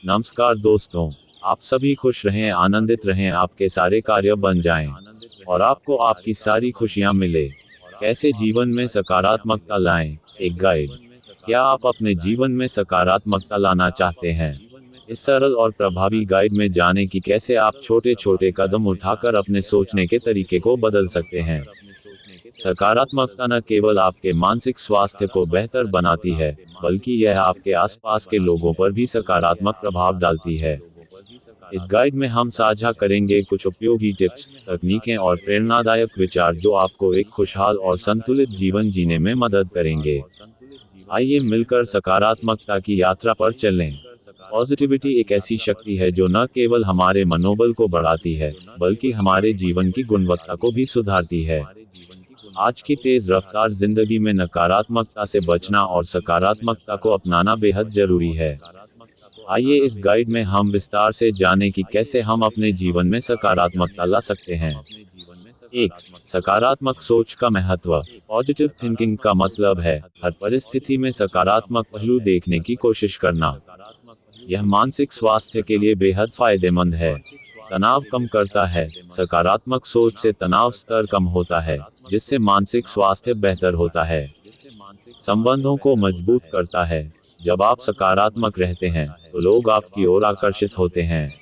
नमस्कार दोस्तों, आप सभी खुश रहें, आनंदित रहें, आपके सारे कार्य बन जाएं और आपको आपकी सारी खुशियां मिले। कैसे जीवन में सकारात्मकता लाएं? एक गाइड। क्या आप अपने जीवन में सकारात्मकता लाना चाहते हैं? इस सरल और प्रभावी गाइड में जानें कि कैसे आप छोटे-छोटे कदम उठाकर अपने सोचने के तरीके को बदल सकते हैं। सकारात्मकता न केवल आपके मानसिक स्वास्थ्य को बेहतर बनाती है, बल्कि यह आपके आसपास के लोगों पर भी सकारात्मक प्रभाव डालती है। इस गाइड में हम साझा करेंगे कुछ उपयोगी टिप्स, तकनीकें और प्रेरणादायक विचार जो आपको एक खुशहाल और संतुलित जीवन जीने में मदद करेंगे। आइए मिलकर सकारात्मकता की यात्रा पर चलें। पॉजिटिविटी एक ऐसी शक्ति है जो न केवल हमारे मनोबल को बढ़ाती है, बल्कि हमारे जीवन की गुणवत्ता को भी सुधारती है। आज की तेज रफ्तार जिंदगी में नकारात्मकता से बचना और सकारात्मकता को अपनाना बेहद जरूरी है। आइए इस गाइड में हम विस्तार से जानें कि कैसे हम अपने जीवन में सकारात्मकता ला सकते हैं। एक, सकारात्मक सोच का महत्व। पॉजिटिव थिंकिंग का मतलब है हर परिस्थिति में सकारात्मक पहलू देखने की कोशिश करना। यह मानसिक स्वास्थ्य के लिए बेहद फायदेमंद है। तनाव कम करता है। सकारात्मक सोच से तनाव स्तर कम होता है, जिससे मानसिक स्वास्थ्य बेहतर होता है। संबंधों को मजबूत करता है। जब आप सकारात्मक रहते हैं, तो लोग आपकी ओर आकर्षित होते हैं।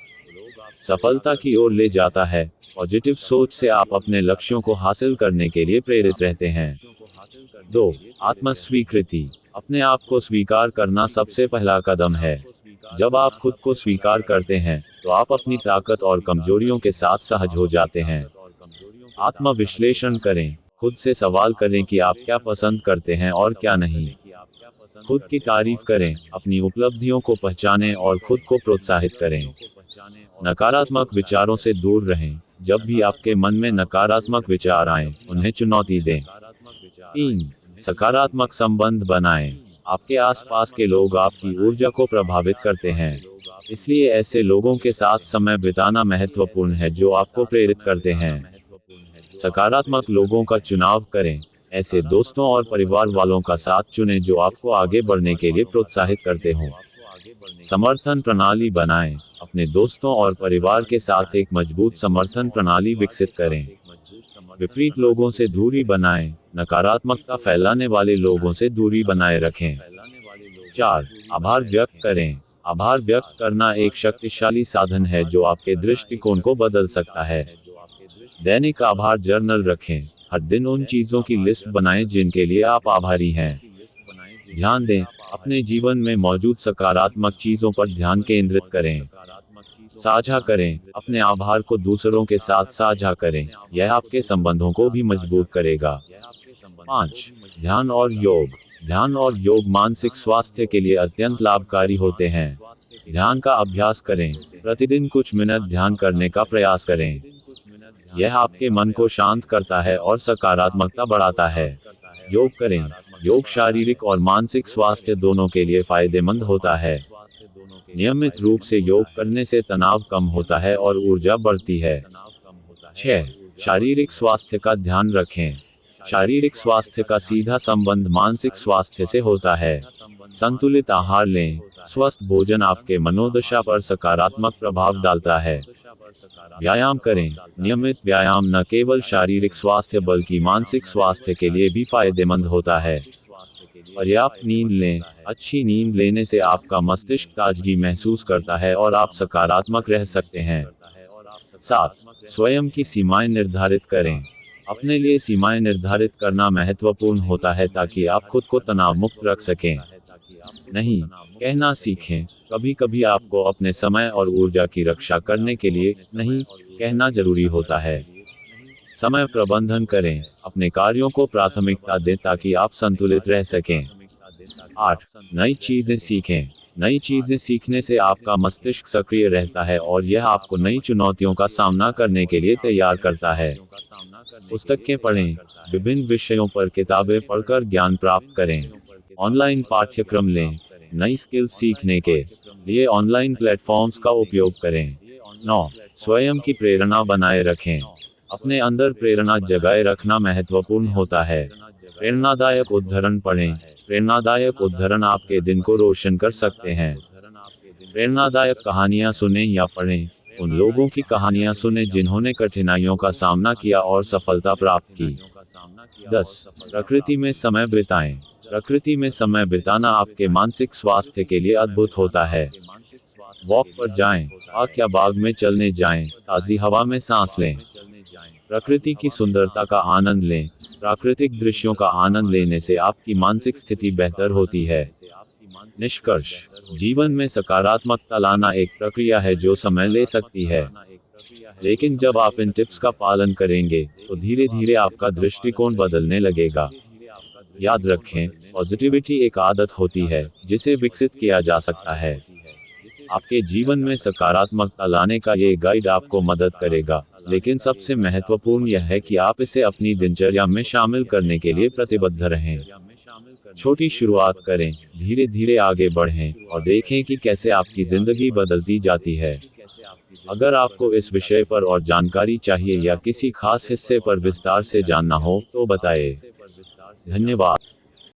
सफलता की ओर ले जाता है। पॉजिटिव सोच से आप अपने लक्ष्यों को हासिल करने के लिए प्रेरित रहते हैं। 2, आत्म स्वीकृति। अपने आप को स्वीकार करना सबसे पहला कदम है। जब आप खुद को स्वीकार करते हैं, तो आप अपनी ताकत और कमजोरियों के साथ सहज हो जाते हैं। आत्म विश्लेषण करें। खुद से सवाल करें कि आप क्या पसंद करते हैं और क्या नहीं। खुद की तारीफ करें, अपनी उपलब्धियों को पहचानें और खुद को प्रोत्साहित करें। नकारात्मक विचारों से दूर रहें। जब भी आपके मन में नकारात्मक विचार आएं, उन्हें चुनौती दें। 3, सकारात्मक संबंध बनाएं। आपके आसपास के लोग आपकी ऊर्जा को प्रभावित करते हैं। इसलिए ऐसे लोगों के साथ समय बिताना महत्वपूर्ण है जो आपको प्रेरित करते हैं। सकारात्मक लोगों का चुनाव करें। ऐसे दोस्तों और परिवार वालों का साथ चुनें जो आपको आगे बढ़ने के लिए प्रोत्साहित करते हों। समर्थन प्रणाली बनाएं। अपने दोस्तों और परिवार के साथ एक मजबूत समर्थन प्रणाली विकसित करें। विपरीत लोगों से दूरी बनाएं। नकारात्मकता फैलाने वाले लोगों से दूरी बनाए रखें। 4, आभार व्यक्त करें। आभार व्यक्त करना एक शक्तिशाली साधन है जो आपके दृष्टिकोण को बदल सकता है। दैनिक आभार जर्नल रखें। हर दिन उन चीजों की लिस्ट बनाएं जिनके लिए आप आभारी हैं। ध्यान दें, अपने जीवन में मौजूद सकारात्मक चीजों पर ध्यान केंद्रित करें। साझा करें। अपने आभार को दूसरों के साथ साझा करें। यह आपके संबंधों को भी मजबूत करेगा। 5, ध्यान और योग। ध्यान और योग मानसिक स्वास्थ्य के लिए अत्यंत लाभकारी होते हैं। ध्यान का अभ्यास करें। प्रतिदिन कुछ मिनट ध्यान करने का प्रयास करें। यह आपके मन को शांत करता है और सकारात्मकता बढ़ाता है। योग करें। योग शारीरिक और मानसिक स्वास्थ्य दोनों के लिए फायदेमंद होता है। नियमित रूप से योग करने से तनाव कम होता है और ऊर्जा बढ़ती है। 6, शारीरिक स्वास्थ्य का ध्यान रखें। शारीरिक स्वास्थ्य का सीधा संबंध मानसिक स्वास्थ्य से होता है। संतुलित आहार लें। स्वस्थ भोजन आपके मनोदशा पर सकारात्मक प्रभाव डालता है। व्यायाम करें। नियमित व्यायाम न केवल शारीरिक स्वास्थ्य बल्कि मानसिक स्वास्थ्य के लिए भी फायदेमंद होता है। पर्याप्त नींद लें। अच्छी नींद लेने से आपका मस्तिष्क ताजगी महसूस करता है और आप सकारात्मक रह सकते हैं। 7, स्वयं की सीमाएं निर्धारित करें। अपने लिए सीमाएं निर्धारित करना महत्वपूर्ण होता है ताकि आप खुद को तनाव मुक्त रख सकें। नहीं कहना सीखें। कभी कभी आपको अपने समय और ऊर्जा की रक्षा करने के लिए नहीं कहना जरूरी होता है। समय प्रबंधन करें। अपने कार्यों को प्राथमिकता दें ताकि आप संतुलित रह सकें। 8, नई चीजें सीखें। नई चीजें सीखने से आपका मस्तिष्क सक्रिय रहता है और यह आपको नई चुनौतियों का सामना करने के लिए तैयार करता है। पुस्तकें पढ़ें। विभिन्न विषयों पर किताबें पढ़कर ज्ञान प्राप्त करें। ऑनलाइन पाठ्यक्रम लें। नई स्किल सीखने के लिए ऑनलाइन प्लेटफॉर्म्स का उपयोग करें। 9, स्वयं की प्रेरणा बनाए रखें। अपने अंदर प्रेरणा जगाए रखना महत्वपूर्ण होता है। प्रेरणादायक उद्धरण पढ़ें। प्रेरणादायक उद्धरण आपके दिन को रोशन कर सकते हैं। प्रेरणादायक कहानियाँ सुनें या पढ़ें। उन लोगों की कहानियाँ सुनें जिन्होंने कठिनाइयों का सामना किया और सफलता प्राप्त की। 10. प्रकृति में समय बिताएं। प्रकृति में समय बिताना आपके मानसिक स्वास्थ्य के लिए अद्भुत होता है। वॉक पर जाएं, पार्क या बाग में चलने जाएं, ताज़ी हवा में सांस लें। प्रकृति की सुंदरता का आनंद लें। प्राकृतिक दृश्यों का आनंद लेने से आपकी मानसिक स्थिति बेहतर होती है। निष्कर्ष: जीवन में सकारात्मकता लाना एक प्रक्रिया है जो समय ले सकती है, लेकिन जब आप इन टिप्स का पालन करेंगे, तो धीरे धीरे आपका दृष्टिकोण बदलने लगेगा। याद रखें, पॉजिटिविटी एक आदत होती है जिसे विकसित किया जा सकता है। आपके जीवन में सकारात्मकता लाने का ये गाइड आपको मदद करेगा, लेकिन सबसे महत्वपूर्ण यह है कि आप इसे अपनी दिनचर्या में शामिल करने के लिए प्रतिबद्ध रहें। छोटी शुरुआत करें, धीरे धीरे आगे बढ़ें, और देखें कि कैसे आपकी ज़िंदगी बदलती जाती है। अगर आपको इस विषय पर और जानकारी चाहिए या किसी खास हिस्से पर विस्तार से जानना हो, तो बताएं। धन्यवाद।